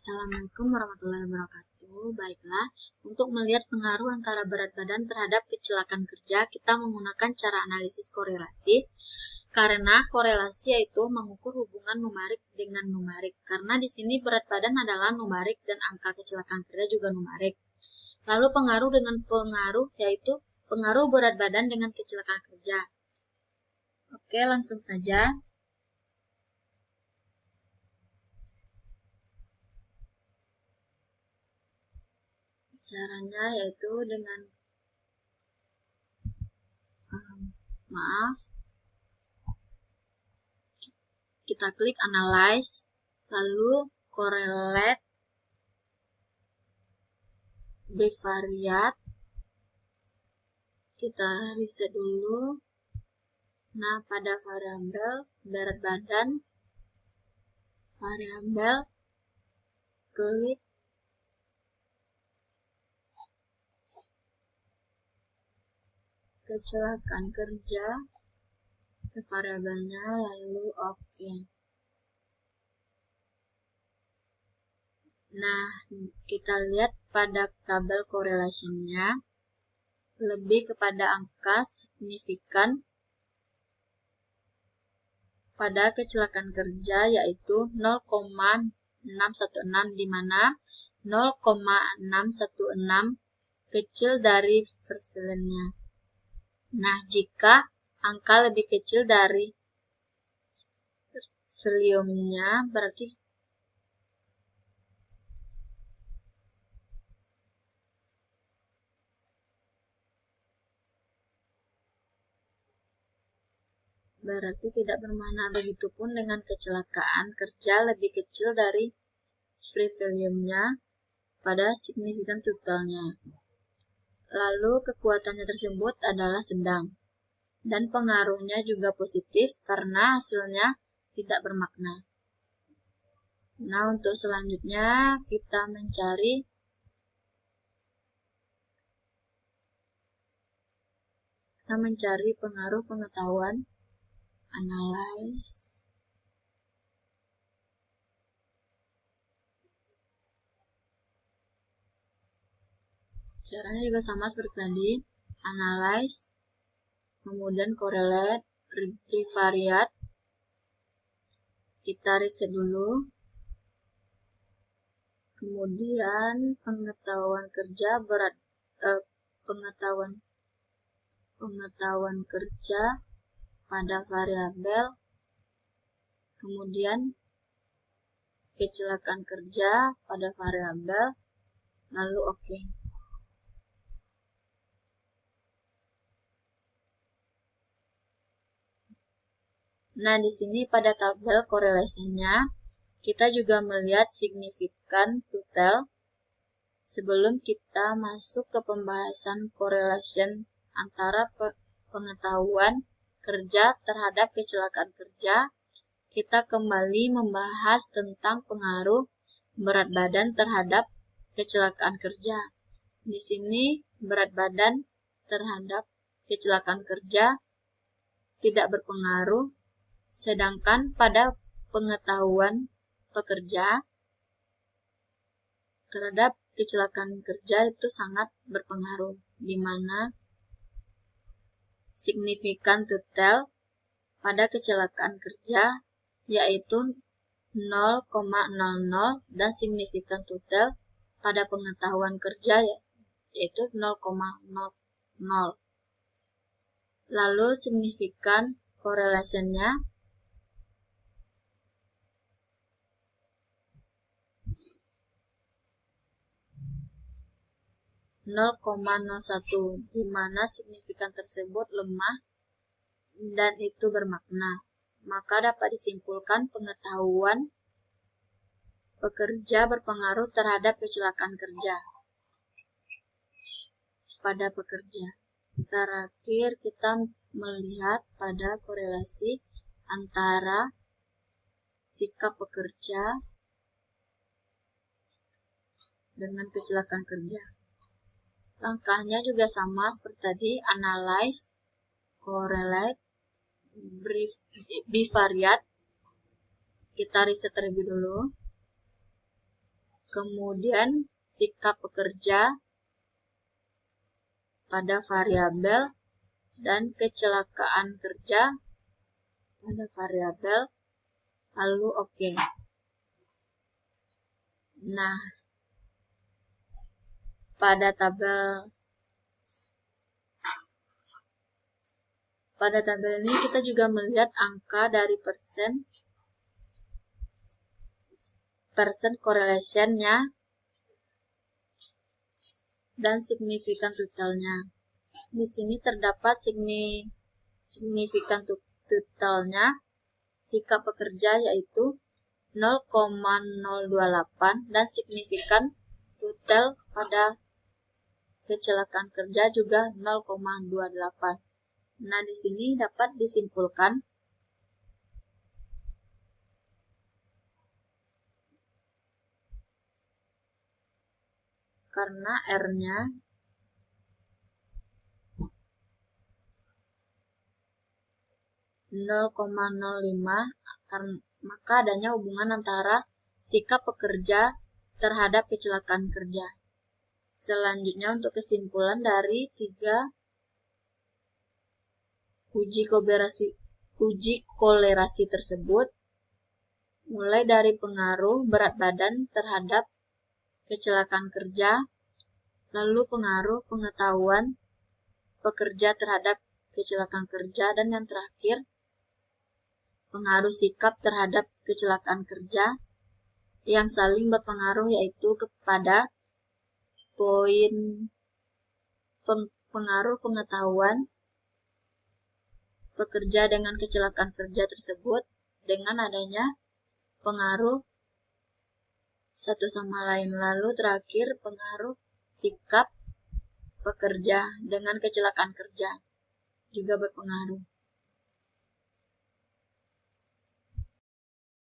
Assalamualaikum warahmatullahi wabarakatuh. Baiklah, untuk melihat pengaruh antara berat badan terhadap kecelakaan kerja, kita menggunakan cara analisis korelasi. Karena korelasi yaitu mengukur hubungan numerik dengan numerik. Karena di sini berat badan adalah numerik dan angka kecelakaan kerja juga numerik. Lalu pengaruh dengan pengaruh yaitu pengaruh berat badan dengan kecelakaan kerja. Oke, langsung saja. Caranya yaitu dengan kita klik analyze, lalu correlate, bivariate, kita riset dulu. Nah, pada variabel berat badan, variabel klik kecelakaan kerja ke variabelnya, lalu oke. Nah, kita lihat pada tabel correlation-nya lebih kepada angka signifikan pada kecelakaan kerja yaitu 0,616, di mana 0,616 kecil dari prevalennya. Nah, jika angka lebih kecil dari volume-nya berarti tidak bermakna. Begitupun dengan kecelakaan kerja lebih kecil dari free volume-nya pada signifikan totalnya. Lalu kekuatannya tersebut adalah sedang dan pengaruhnya juga positif karena hasilnya tidak bermakna. Nah, untuk selanjutnya kita mencari pengaruh pengetahuan, analyze. Caranya juga sama seperti tadi, analyze, kemudian correlate, bivariate. Kita riset dulu. Kemudian pengetahuan kerja pengetahuan kerja pada variabel, kemudian kecelakaan kerja pada variabel, lalu oke. Nah, di sini pada tabel korelasinya kita juga melihat signifikan total. Sebelum kita masuk ke pembahasan correlation antara pengetahuan kerja terhadap kecelakaan kerja, kita kembali membahas tentang pengaruh berat badan terhadap kecelakaan kerja. Di sini berat badan terhadap kecelakaan kerja tidak berpengaruh, sedangkan pada pengetahuan pekerja terhadap kecelakaan kerja itu sangat berpengaruh, di mana signifikan total pada kecelakaan kerja yaitu 0,00 dan signifikan total pada pengetahuan kerja yaitu 0,00. Lalu signifikan korelasinya (0,01), di mana signifikan tersebut lemah dan itu bermakna. Maka dapat disimpulkan pengetahuan pekerja berpengaruh terhadap kecelakaan kerja pada pekerja. Terakhir, kita melihat pada korelasi antara sikap pekerja dengan kecelakaan kerja. Langkahnya juga sama seperti tadi, analyze, correlate, bivariate. Kita riset terlebih dulu. Kemudian sikap pekerja pada variabel dan kecelakaan kerja pada variabel, lalu oke. Nah, pada tabel ini kita juga melihat angka dari persen correlation-nya dan signifikan totalnya. Di sini terdapat signifikan totalnya sikap pekerja yaitu 0,028 dan signifikan total pada kecelakaan kerja juga 0,28. Nah, di sini dapat disimpulkan karena R-nya maka adanya hubungan antara sikap pekerja terhadap kecelakaan kerja. Selanjutnya untuk kesimpulan dari 3 uji kolerasi tersebut, mulai dari pengaruh berat badan terhadap kecelakaan kerja, lalu pengaruh pengetahuan pekerja terhadap kecelakaan kerja, dan yang terakhir pengaruh sikap terhadap kecelakaan kerja yang saling berpengaruh, yaitu kepada poin pengaruh pengetahuan pekerja dengan kecelakaan kerja tersebut dengan adanya pengaruh satu sama lain. Lalu terakhir pengaruh sikap pekerja dengan kecelakaan kerja juga berpengaruh.